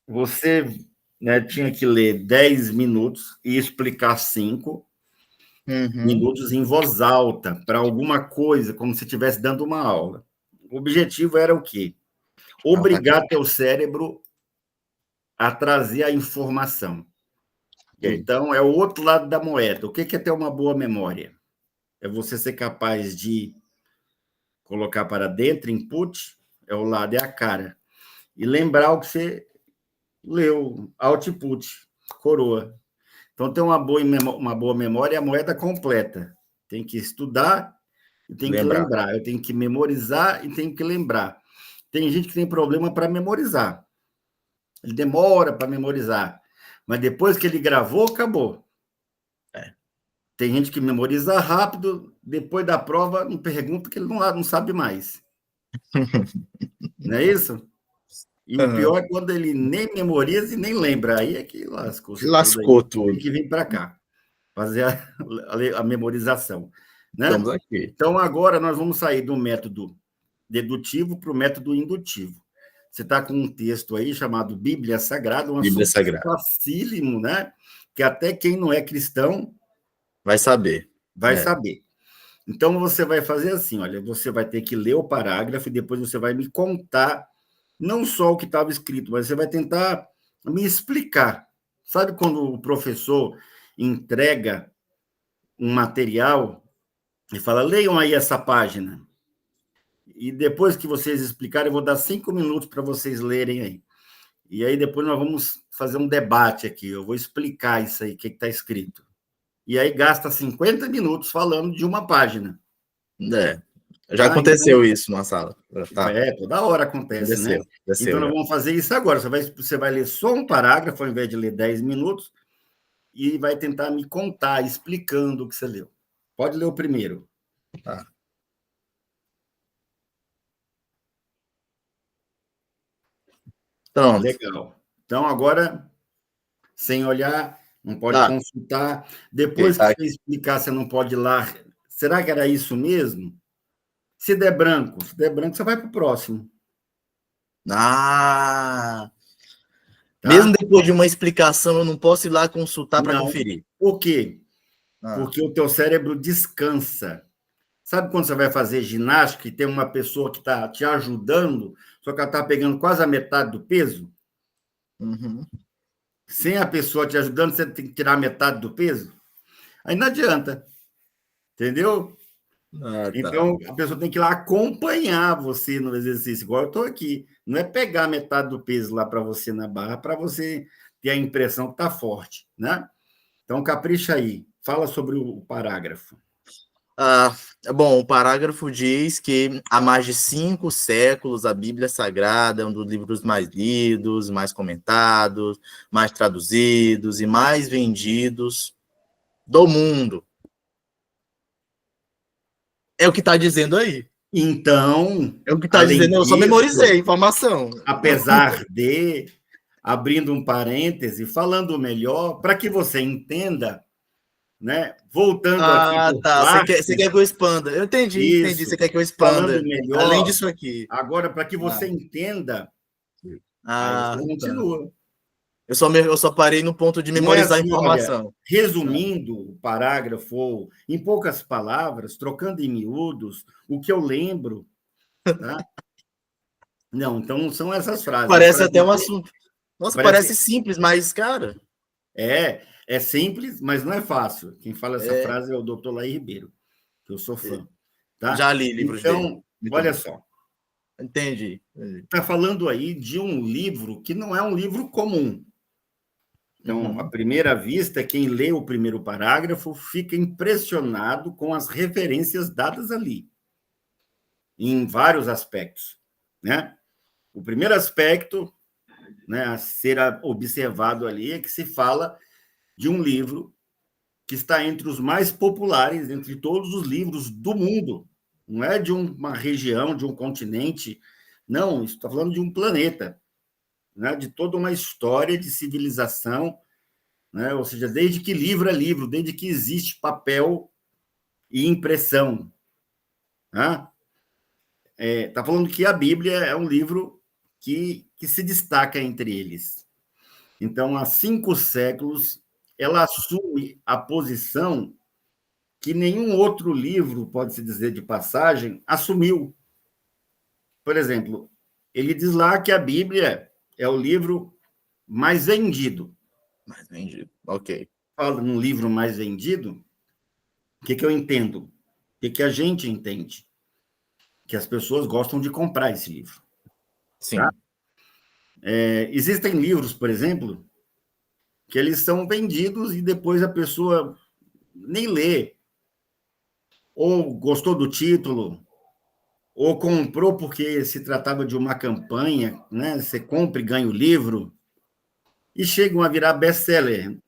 você, né, tinha que ler 10 minutos e explicar 5 Uhum. minutos em voz alta para alguma coisa, como se estivesse dando uma aula. O objetivo era o quê? Obrigar teu cérebro a trazer a informação. Ok. Então, é o outro lado da moeda. O que é ter uma boa memória? É você ser capaz de colocar para dentro, input, é o lado, é a cara. E lembrar o que você leu, output, coroa. Então, ter uma boa memória é a moeda completa. Tem que estudar e tem que Lembrar. lembrar. Eu tenho que memorizar e tenho que lembrar. Tem gente que tem problema para memorizar. Ele demora para memorizar. Mas depois que ele gravou, acabou. É. Tem gente que memoriza rápido, depois da prova, não pergunta que ele não sabe mais. Não é isso? E o Uhum. pior é quando ele nem memoriza e nem lembra. Aí é que lascou-se tudo aí. Lascou Tem tudo. que vir para cá, fazer a memorização. Né? Estamos aqui. Então, agora nós vamos sair do método dedutivo para o método indutivo. Você está com um texto aí chamado Bíblia Sagrada, um Bíblia assunto Sagrada. facílimo, né? Que até quem não é cristão Vai saber. vai saber. Então, você vai fazer assim, olha, você vai ter que ler o parágrafo e depois você vai me contar não só o que estava escrito, mas você vai tentar me explicar. Sabe quando o professor entrega um material e fala, leiam aí essa página. E depois que vocês explicarem, eu vou dar 5 minutos para vocês lerem aí. E aí depois nós vamos fazer um debate aqui. Eu vou explicar isso aí, o que está escrito. E aí gasta 50 minutos falando de uma página. É. Já Tá? aconteceu Então, isso na sala. Tá. toda hora acontece, né? Desceu. Desceu Então nós já. vamos fazer isso agora. Você vai ler só um parágrafo, ao invés de ler 10 minutos, e vai tentar me contar, explicando o que você leu. Pode ler o primeiro. Tá. Pronto. Legal. Então, agora, sem olhar, não pode Tá. consultar. Ok, Depois que tá você aqui. explicar, você não pode ir lá. Será que era isso mesmo? Se der branco, você vai para o próximo. Ah! Mesmo Tá? depois de uma explicação, eu não posso ir lá consultar para Não. conferir. Por quê? Ah. Porque o teu cérebro descansa. Sabe quando você vai fazer ginástica e tem uma pessoa que está te ajudando, só que ela está pegando quase a metade do peso? Uhum. Sem a pessoa te ajudando, você tem que tirar metade do peso? Aí não adianta, entendeu? Ah, tá. Então, a pessoa tem que ir lá acompanhar você no exercício, igual eu estou aqui. Não é pegar metade do peso lá para você na barra, para você ter a impressão que está forte, né? Então, capricha aí. Fala sobre o parágrafo. Ah, bom, o parágrafo diz que há mais de 5 séculos a Bíblia Sagrada é um dos livros mais lidos, mais comentados, mais traduzidos e mais vendidos do mundo. É o que está dizendo aí. Então, É o que está além dizendo, eu só disso, memorizei a informação. apesar de, abrindo um parêntese, falando melhor, para que você entenda, né? Voltando aqui Ah, por tá. Você quer partes, que eu expanda? Eu entendi. Você isso, quer que eu falando expanda. Além melhor, disso aqui. agora, para que Ah, você entenda, aí você ah, tá. continua. Eu só parei no ponto de Não é memorizar a assim, olha, informação. Ah, resumindo o parágrafo, ou, em poucas palavras, trocando em miúdos, o que eu lembro, tá? Não, então não são essas frases. As parece frases até um assunto. Nossa, parece parece simples, mas, cara. é simples, mas não é fácil. Quem fala essa É, frase é o doutor Laí Ribeiro, que eu sou fã, tá? já li livros dele. Então, Muito olha bom. só, Entendi. está falando aí de um livro que não é um livro comum. Então, à Uhum. primeira vista, quem lê o primeiro parágrafo fica impressionado com as referências dadas ali, em vários aspectos, né? O primeiro aspecto, né, a ser observado ali é que se fala de um livro que está entre os mais populares, entre todos os livros do mundo. Não é de uma região, de um continente, não, está falando de um planeta, né? De toda uma história de civilização, né? Ou seja, desde que livro é livro, desde que existe papel e impressão. Né? Está falando que a Bíblia é um livro que se destaca entre eles. Então, há 5 séculos, ela assume a posição que nenhum outro livro, pode-se dizer de passagem, assumiu. Por exemplo, ele diz lá que a Bíblia é o livro mais vendido. Mais vendido. Ok. Fala no livro mais vendido, o que eu entendo? O que a gente entende? Que as pessoas gostam de comprar esse livro. Tá? Sim. Existem livros, por exemplo, que eles são vendidos e depois a pessoa nem lê, ou gostou do título, ou comprou porque se tratava de uma campanha, né? Você compra e ganha o livro, e chegam a virar best-seller.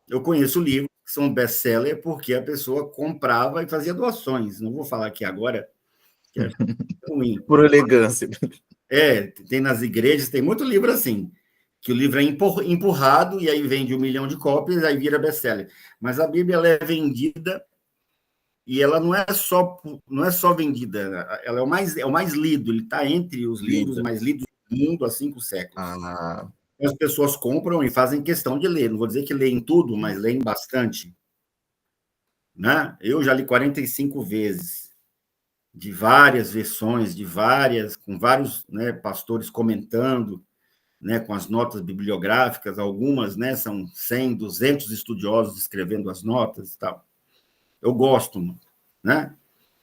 Eu conheço livros que são best-seller porque a pessoa comprava e fazia doações. Não vou falar aqui agora, que é ruim. Por elegância. Tem nas igrejas, tem muito livro assim, que o livro é empurrado e aí vende 1 milhão de cópias, aí vira best-seller. Mas a Bíblia ela é vendida e ela não é só vendida, ela é o mais lido, ele está entre os livros Linda. mais lidos do mundo há 5 séculos. Ah, As pessoas compram e fazem questão de ler. Não vou dizer que leem tudo, mas leem bastante. Né? Eu já li 45 vezes, de várias versões, com vários, né, pastores comentando, né, com as notas bibliográficas, algumas, né, são 100, 200 estudiosos escrevendo as notas e tal. Eu gosto, né?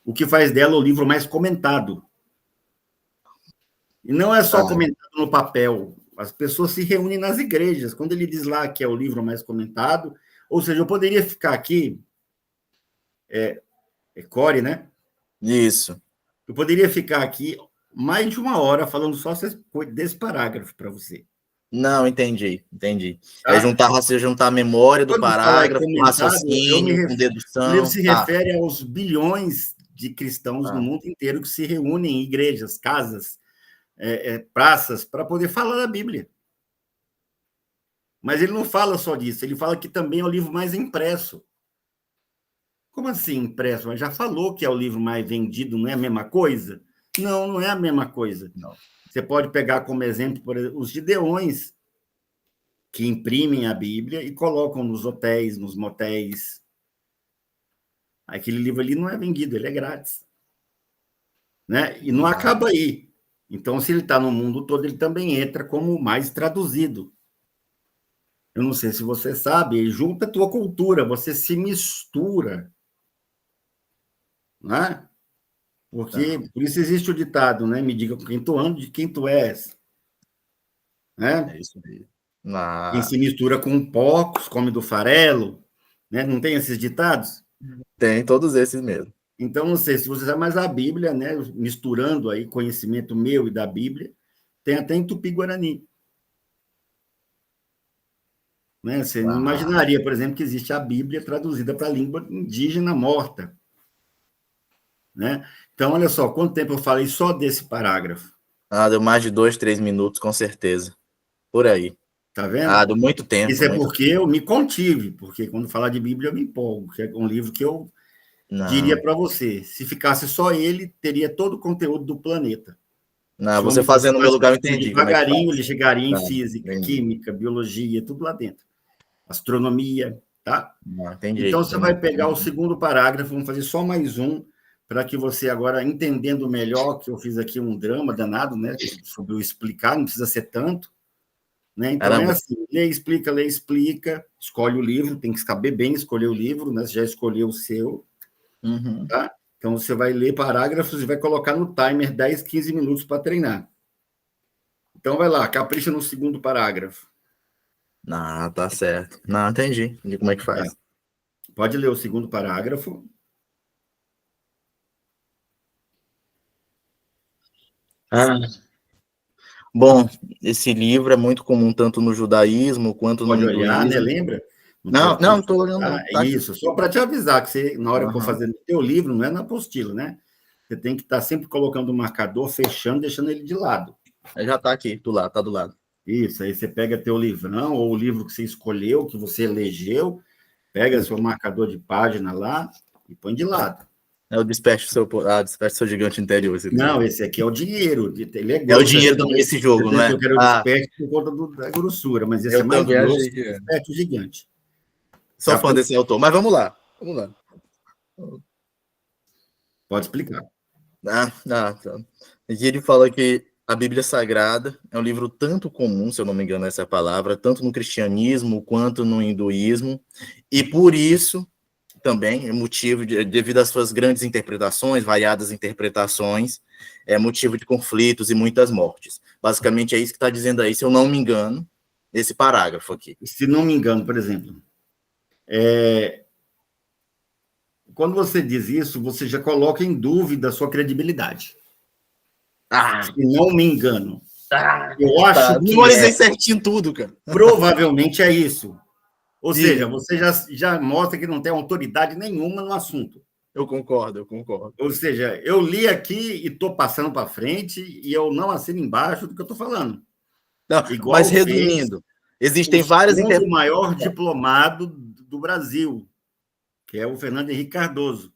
O que faz dela o livro mais comentado. E não é só comentado no papel. As pessoas se reúnem nas igrejas. Quando ele diz lá que é o livro mais comentado, ou seja, eu poderia ficar aqui, Core, né? isso. Eu poderia ficar aqui mais de 1 hora falando só desse parágrafo para você. Não, entendi. É Tá? juntar a memória do Quando falar parágrafo, com comentado, raciocínio, com o livro dedução. se Tá. refere aos bilhões de cristãos no Tá. mundo inteiro que se reúnem em igrejas, casas, praças, para poder falar da Bíblia. Mas ele não fala só disso, ele fala que também é o livro mais impresso. Como assim impresso? Mas já falou que é o livro mais vendido, não é a mesma coisa? Não, não é a mesma coisa. Não. Você pode pegar como exemplo, por exemplo, os gideões, que imprimem a Bíblia e colocam nos hotéis, nos motéis. Aquele livro ali não é vendido, ele é grátis. Né? E não acaba aí. Então, se ele está no mundo todo, ele também entra como o mais traduzido. Eu não sei se você sabe, ele junta a tua cultura, você se mistura. Né? Porque, por isso existe o ditado, né? Me diga com quem tu andas, de quem tu és. Né? É isso mesmo. Quem se mistura com porcos, come do farelo. Né? Não tem esses ditados? Tem todos esses mesmo. Então, não sei se você sabe, mas a Bíblia, né, misturando aí conhecimento meu e da Bíblia, tem até em Tupi-Guarani. Né? Você não imaginaria, por exemplo, que existe a Bíblia traduzida para a língua indígena morta. Né? Então, olha só, quanto tempo eu falei só desse parágrafo? Deu mais de 2, 3 minutos, com certeza. Por aí. Tá vendo? Deu muito tempo. Isso é porque eu me contive, porque quando falar de Bíblia eu me empolgo, que é um livro que eu diria para você, se ficasse só ele, teria todo o conteúdo do planeta. Você fazendo no meu lugar, eu entendi. Devagarinho, ele chegaria em física, química, biologia, tudo lá dentro. Astronomia, tá? Entendi. Então, você vai pegar o segundo parágrafo, vamos fazer só mais um, para que você agora, entendendo melhor, que eu fiz aqui um drama danado, né? Sobre o explicar, não precisa ser tanto. Né? Então, é assim, lê, explica, escolhe o livro, tem que saber bem escolher o livro, né? Você já escolheu o seu, tá? Então, você vai ler parágrafos e vai colocar no timer 10, 15 minutos para treinar. Então, vai lá, capricha no segundo parágrafo. Tá certo. Entendi. Entendi como é que faz. Pode ler o segundo parágrafo. Bom, esse livro é muito comum tanto no judaísmo quanto no hinduísmo. Olhar, né? Lembra? Não estou olhando. Isso, só para te avisar que você, na hora que for fazer o teu livro, não é na apostila, né? Você tem que estar sempre colocando o marcador, fechando, deixando ele de lado. Já está aqui, do lado, está do lado. Isso, aí você pega teu livrão, ou o livro que você escolheu, que você elegeu, pega seu marcador de página lá e põe de lado. É o desperte seu gigante interior. Esse Não, esse aqui é o dinheiro. Ele é é o grosso. dinheiro desse jogo, não é? Eu quero o desperte por conta da grossura, mas esse é Eu mais também grosso achei que que o é. desperte gigante. Sou fã desse autor, mas vamos lá. Pode explicar. Tá. Aqui ele fala que a Bíblia Sagrada é um livro tanto comum, se eu não me engano essa é a palavra, tanto no cristianismo quanto no hinduísmo, e por isso também é motivo, devido às suas grandes interpretações, variadas interpretações, é motivo de conflitos e muitas mortes. Basicamente é isso que está dizendo aí, se eu não me engano, esse parágrafo aqui. Se não me engano, por exemplo, quando você diz isso, você já coloca em dúvida a sua credibilidade. Se não me engano. Eu acho que memorizei certinho tudo, cara. Provavelmente é isso. Ou Sim. seja, você já mostra que não tem autoridade nenhuma no assunto. Eu concordo. Ou seja, eu li aqui e estou passando para frente e eu não assino embaixo do que eu estou falando. Não, Igual mas resumindo, existem várias o maior diplomado do Brasil, que é o Fernando Henrique Cardoso.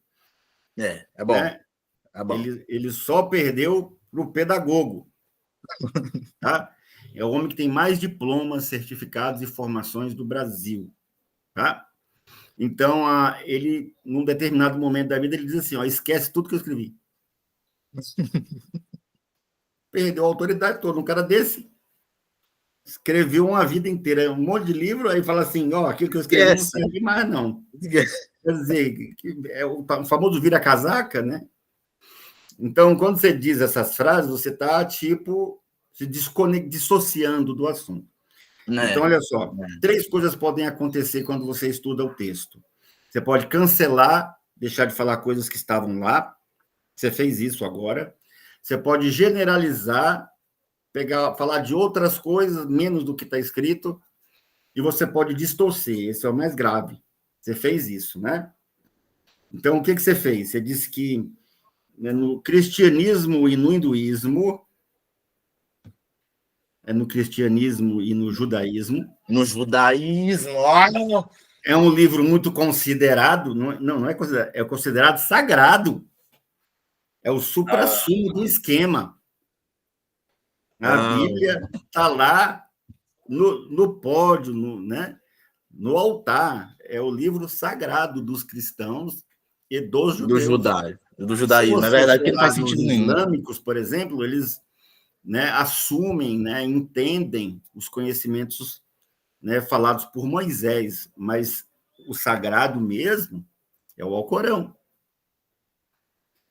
É bom. Né? É bom. Ele só perdeu para o pedagogo. Tá? É o homem que tem mais diplomas, certificados e formações do Brasil. Tá? Então, ele, num determinado momento da vida, ele diz assim, esquece tudo que eu escrevi. Perdeu a autoridade toda. Um cara desse escreveu uma vida inteira, um monte de livro, aí fala assim, aquilo que eu escrevi não serve mais, não. Quer dizer, é o famoso vira-casaca, né? Então, quando você diz essas frases, você está, se dissociando do assunto. Então, olha só, 3 coisas podem acontecer quando você estuda o texto. Você pode cancelar, deixar de falar coisas que estavam lá. Você fez isso agora. Você pode generalizar, falar de outras coisas, menos do que está escrito, e você pode distorcer. Esse é o mais grave. Você fez isso, né? Então, o que você fez? Você disse que no cristianismo e no hinduísmo, no cristianismo e no judaísmo. No judaísmo. É um livro muito considerado, não é considerado, é considerado sagrado. É o suprassumo do esquema. A Bíblia está lá no pódio, no altar. É o livro sagrado dos cristãos e dos judeus. Do judaísmo. Na verdade, que não faz sentido nenhum. Os islâmicos, por exemplo, eles assumem, entendem os conhecimentos falados por Moisés, mas o sagrado mesmo é o Alcorão.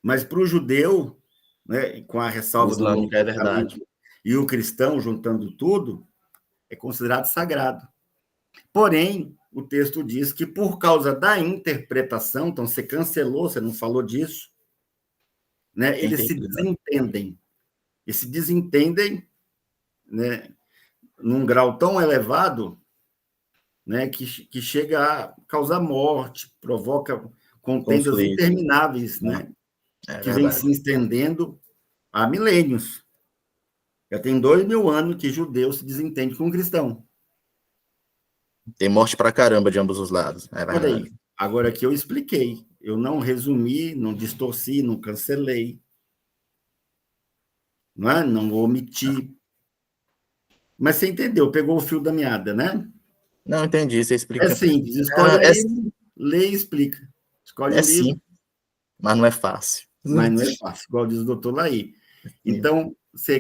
Mas para o judeu, com a ressalva do Novo Testamento e o cristão juntando tudo, é considerado sagrado. Porém, o texto diz que por causa da interpretação, então você cancelou, você não falou disso, eles se desentendem. E se desentendem num grau tão elevado que chega a causar morte, provoca contendas intermináveis, que vem se estendendo há milênios. Já tem 2000 anos que judeu se desentende com cristão. Tem morte pra caramba de ambos os lados. Olha aí. Agora que eu expliquei, eu não resumi, não distorci, não cancelei, não omiti. Mas você entendeu, pegou o fio da meada, né? Não, entendi, você explica. É simples, escolhe o livro, lê e explica. Escolhe o livro. Sim, mas não é fácil. Mas não é fácil, igual diz o doutor Laí. Então, você